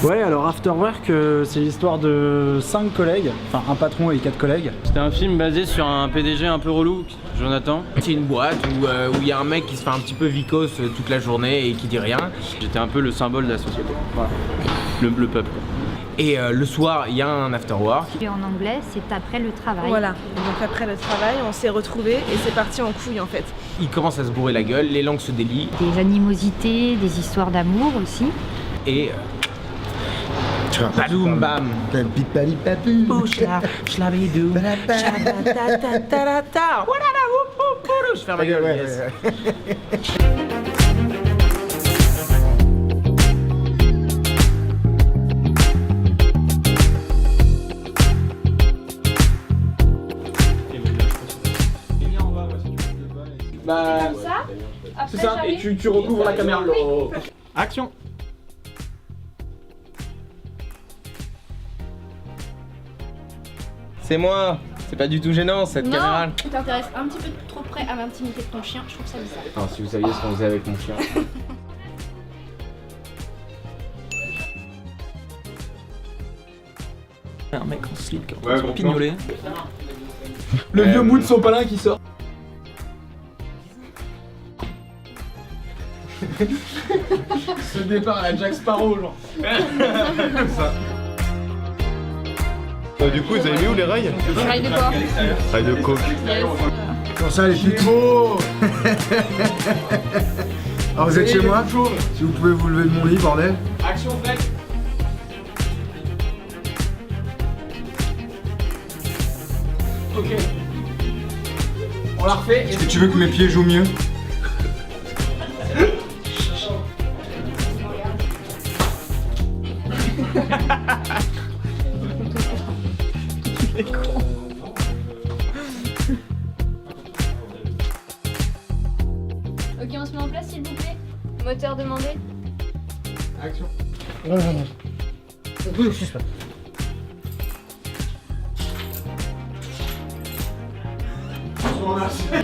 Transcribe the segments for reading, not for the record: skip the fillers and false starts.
Ouais, alors After Work, c'est l'histoire de 5 collègues, enfin un patron et 4 collègues. C'était un film basé sur un PDG un peu relou, Jonathan. C'est une boîte où il y a un mec qui se fait un petit peu vicose toute la journée et qui dit rien. J'étais un peu le symbole de la société. Voilà. Le peuple. Et le soir, il y a un after work. Et en anglais, c'est après le travail. Voilà, donc après le travail, on s'est retrouvés et c'est parti en couille en fait. Il commence à se bourrer la gueule, les langues se délient. Des animosités, des histoires d'amour aussi. Et... Badoum bam. Je ferme ma gueule, yes. Bah, c'est ça, et tu recouvres la caméra. Action. C'est moi. C'est pas du tout gênant cette caméra. Tu t'intéresses un petit peu trop près à l'intimité de ton chien, je trouve ça bizarre. Non, si vous saviez ce qu'on faisait avec mon chien. Un mec en slip qui est en train de pignoler. Le vieux mou de sopalin qui sort. Ce départ à la Jack Sparrow, genre. Ça. Du coup, vous avez mis où les rails? Rail de quoi? Rails de coke. Comment ça les putes? Alors vous êtes chez moi? Si vous pouvez vous lever de mon lit, bordel. Action, flex. Ok. On la refait. Est-ce que tu veux que mes pieds jouent mieux? Ok, on se met en place s'il vous plaît. Moteur demandé. Action.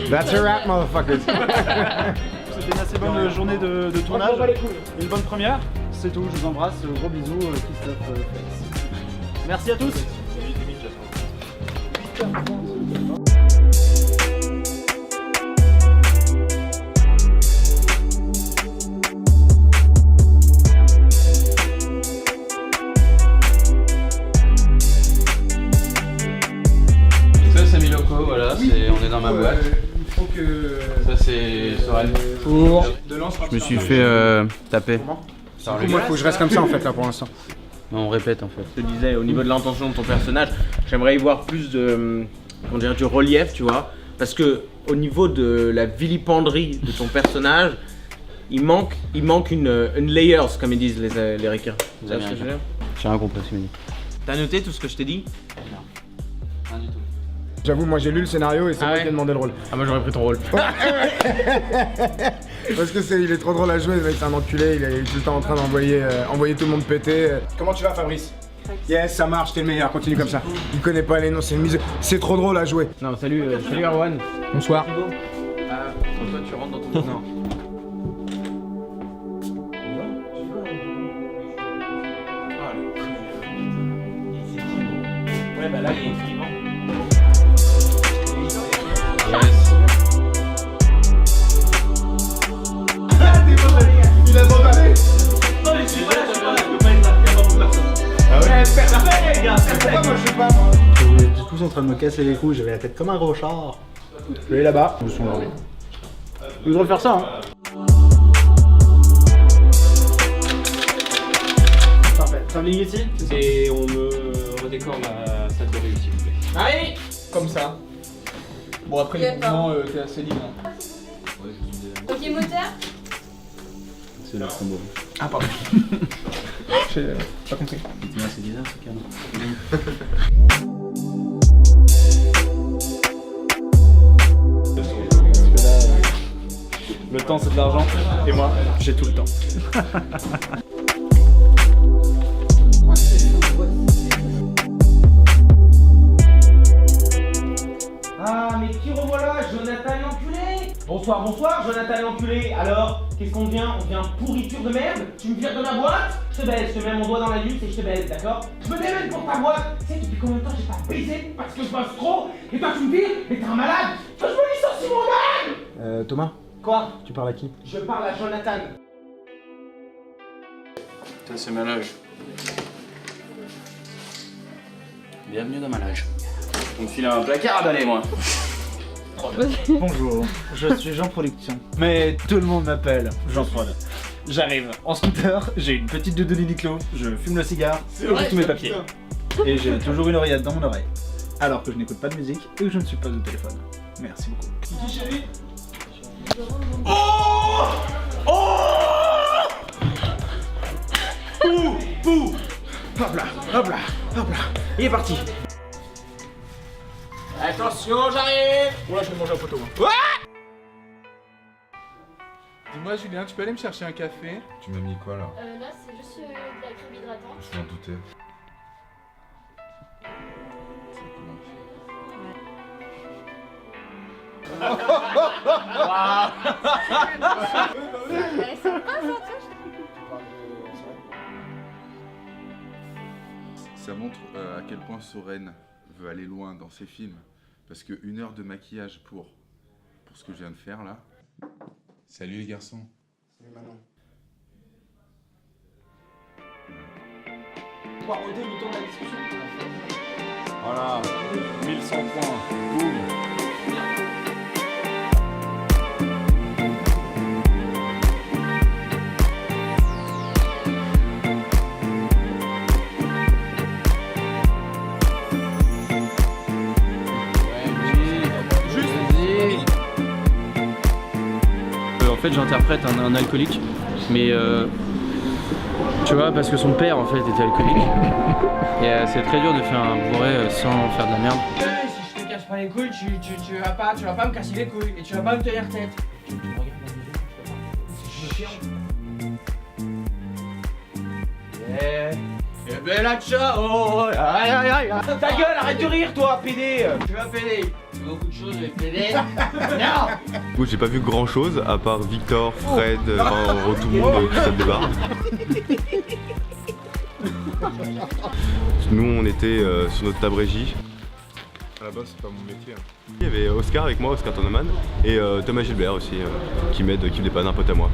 That's a wrap, motherfuckers. C'était une assez bonne journée de tournage, une bonne première. C'est tout, je vous embrasse, gros bisous, Christophe Flex. Merci à tous. Ça c'est mes locaux, voilà, on est dans ma boîte. Il faut que... Ça c'est Sorel. De lance. Je me suis fait taper. Moi, il faut que je reste comme ça en fait là pour l'instant. Non, on répète en fait. Je te disais, au niveau de l'intention de ton personnage, j'aimerais y voir plus de, comment dire, du relief, tu vois. Parce que au niveau de la vilipenderie de ton personnage, il manque une layers, comme ils disent les requins. Les Américains. J'ai rien compris, c'est mignon. T'as noté tout ce que je t'ai dit? Rien du tout. J'avoue, moi j'ai lu le scénario et c'est moi qui ai demandé le rôle. Ah, moi j'aurais pris ton rôle. Parce que il est trop drôle à jouer, le mec c'est un enculé, il est tout le temps en train d'envoyer tout le monde péter. Comment tu vas Fabrice? Yes, ça marche, t'es le meilleur, continue comme ça. Il connaît pas les noms, c'est une mise. C'est trop drôle à jouer. Non, salut Erwan. Bonsoir. Toi tu rentres dans ton... Non. Ouais, bah là il est vivant. Yes. Il a abandonné. Ah ouais? Pourquoi moi je sais pas moi? Vous êtes tous en train de me casser les couilles, j'avais la tête comme un rochard. Je vais là-bas. Je me suis endormi. Vous devez faire ça, hein. Parfait. Travelling ici? Et on me redécore la salle de réussite, s'il vous plaît. Allez. Comme ça. Bon après les mouvements, t'es assez libre. Hein. Ok, moteur. C'est la combo. Ah pardon. J'ai pas compris. C'est bizarre ce canon. Le temps c'est de l'argent, et moi j'ai tout le temps. Ah mais qui revoilà, Jonathan l'enculé. Bonsoir. bonsoir, Jonathan l'enculé. Alors, qu'est-ce qu'on devient? On devient pourriture de merde? Tu me vires de ma boîte? Je te baise, je te mets mon doigt dans la nuque et je te baise, d'accord? Je me démène pour ta boîte. Tu sais depuis combien de temps j'ai pas baisé parce que je bosse trop? Et toi tu me vires? Mais t'es un malade! Que je me licencie moi-même! Thomas, Quoi? tu parles à qui? Je parle à Jonathan. Ça, c'est ma loge. Bienvenue dans ma loge. On me file un placard à balai, moi. Bonjour, je suis Jean Production. Mais tout le monde m'appelle Jean Prod. J'arrive en scooter, j'ai une petite doudoune Uniqlo, je fume le cigare, et j'ai tous mes papiers. Et j'ai toujours une oreillette dans mon oreille. Alors que je n'écoute pas de musique et que je ne suis pas au téléphone. Merci beaucoup. Hop là, hop là, hop là. Il est parti. Attention, j'arrive. Oula, je vais manger un poteau. Dis-moi Julien, tu peux aller me chercher un café? Tu m'as mis quoi là? Là, c'est juste de la crème hydratante. Je m'en doutais. Ça montre à quel point Soren veut aller loin dans ses films. Parce que 1 heure de maquillage pour ce que je viens de faire là. Salut les garçons. Salut Manon. Le temps de la discussion. Voilà, 1100 points. Boum. En fait, j'interprète un alcoolique, mais tu vois, parce que son père en fait était alcoolique. Et c'est très dur de faire un bourré sans faire de la merde. Si je te casse pas les couilles, tu vas pas me casser les couilles et tu vas pas me tenir tête. Tu me regardes dans les yeux, je me ferme. Yeah. Et bella ciao. Aïe aïe aïe. Ta gueule, arrête de rire toi, PD. Tu vas PD. Beaucoup de choses avec PD. Non. Du coup, j'ai pas vu grand chose à part Victor, Fred, tout le monde qui se débarque. Nous, on était sur notre table régie. À la base, c'est pas mon métier. Il y avait Oscar avec moi, Oscar Toneman, et Thomas Gilbert aussi, qui m'aide, qui me dépanne, un pote à moi.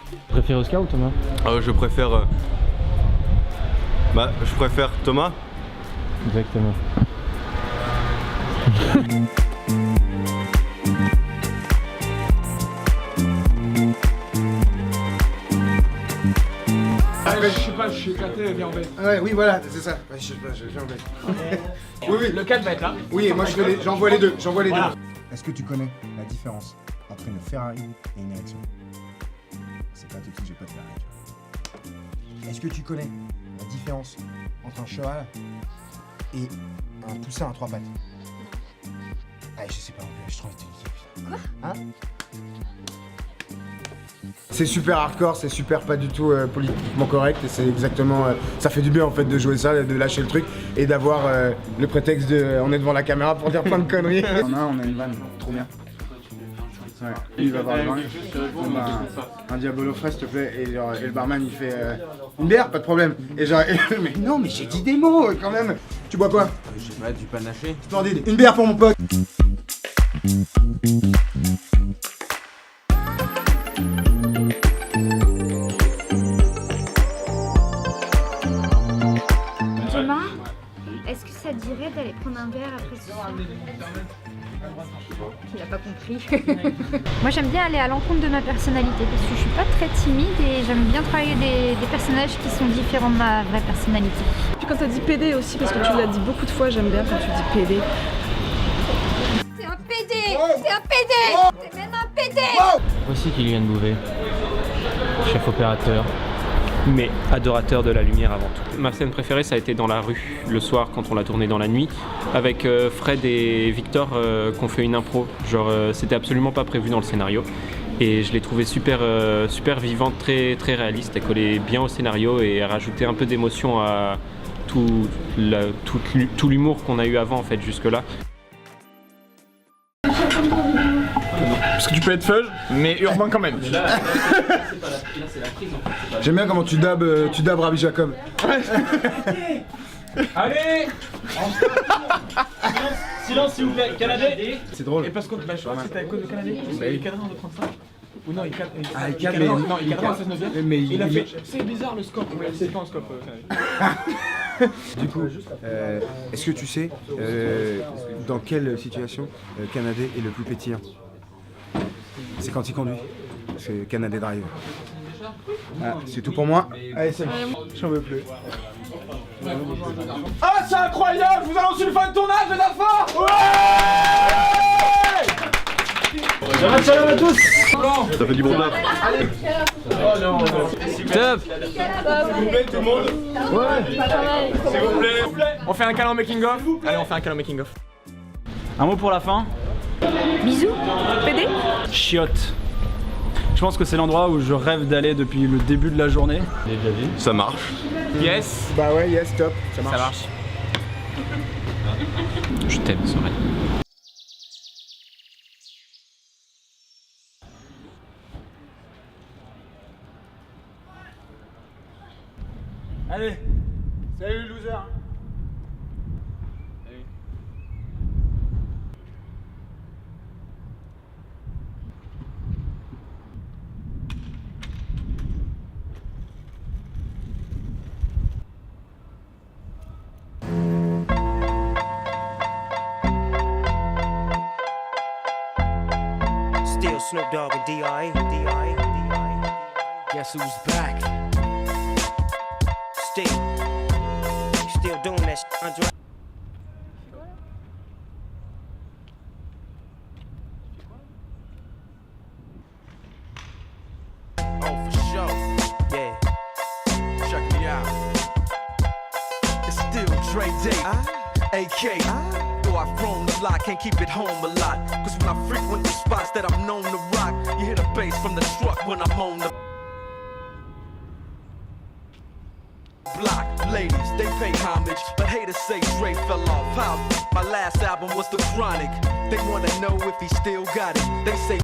Tu préfères Oscar ou Thomas? Je préfère. Je préfère Thomas. Exactement. Je sais pas, je suis éclaté, viens en bête. Ouais, oui, voilà, c'est ça. Ouais, je sais pas, je viens en bête. Oui, oui. Le 4 va être là. Oui, et moi j'envoie les deux, Voilà. Est-ce que tu connais la différence entre une Ferrari et une érection? C'est pas tout de suite, j'ai pas de Ferrari, tu vois. Est-ce que tu connais la différence entre un cheval et un poussin à 3 pattes? Ah, je sais pas, je trouve que t'es niqué, putain. Hein? C'est super hardcore, c'est super pas du tout politiquement correct et c'est exactement... ça fait du bien en fait de jouer ça, de lâcher le truc et d'avoir le prétexte de... on est devant la caméra pour dire plein de conneries. On a une vanne, trop bien. Ouais, il va voir le vin. Un Diabolo frais s'il te plaît et le barman il fait une bière, pas de problème. Et genre, mais non mais j'ai dit des mots quand même. Tu bois quoi? Je sais pas, du panaché. Splendide, une bière pour mon pote. Thomas, est-ce que ça te dirait d'aller prendre un verre après ce soir? Il n'a pas compris. Moi j'aime bien aller à l'encontre de ma personnalité parce que je suis pas très timide et j'aime bien travailler des personnages qui sont différents de ma vraie personnalité. Puis quand t'as dit PD aussi, parce que tu l'as dit beaucoup de fois, j'aime bien quand tu dis PD. T'es un PD. T'es un PD. T'es même un PD. Voici Kylian Bouvet, chef opérateur. Mais adorateur de la lumière avant tout. Ma scène préférée, ça a été dans la rue, le soir, quand on l'a tourné dans la nuit, avec Fred et Victor qu'on fait une impro. Genre, c'était absolument pas prévu dans le scénario. Et je l'ai trouvé super, super vivante, très, très réaliste. Elle collait bien au scénario et elle rajoutait un peu d'émotion à tout l'humour qu'on a eu avant, en fait, jusque-là. Parce que tu peux être fudge, mais urbain quand même. J'aime bien comment tu dabs Rabbi Jacob. Allez. Silence s'il vous plaît, Canadais. C'est drôle. Et parce que je crois que c'était à cause de Canadien. Il cadrait en 2,35. Ou non, il cadre en 16 neuvième. Mais Il a fait. C'est bizarre le scope. C'est pas un scope. Du coup, est-ce que tu sais dans quelle situation Canadé est le plus pétillant? C'est quand il conduit. C'est Canadé Drive. Ah, c'est tout pour moi. Allez, salut. J'en veux plus. Ah, c'est incroyable! Je vous annonce une fin de tournage, les enfants! Shalom à tous. Ça fait du bon taf. Top. Tout le monde? Ouais. S'il vous plaît. On fait un câlin making of? Allez, on fait un câlin making of. Un mot pour la fin. Bisous, PD. Chiotte. Je pense que c'est l'endroit où je rêve d'aller depuis le début de la journée. Ça marche. Yes. Bah ouais, yes, top. Ça marche. Je t'aime, Sorel. Allez. Salut le loser. Still Snoop Dogg and D.I. Guess who's back? Still doing that shit, Andre. Oh, for sure. Yeah. Check me out. It's still Dre Day, AK. Though I've grown a lot, can't keep it home a lot. Cause when I frequent the spots that I'm known to rock, you hear the bass from the truck when I'm on the block. Ladies, they pay homage, but haters say Dre fell off. How? My last album was The Chronic. They wanna know if he still got it. They say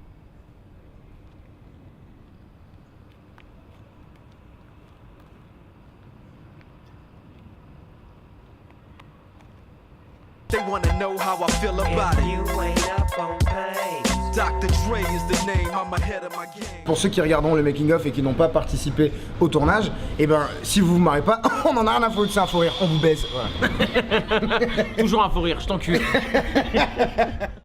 they wanna know how I feel about it. You ain't up on pain. Dr. Dre is the name, I'm ahead of my game. Pour ceux qui regarderont le making of et qui n'ont pas participé au tournage, et ben si vous vous marrez pas, on en a rien à foutre, c'est un faux rire, on vous baise. Voilà. Toujours un faux rire, je t'encule.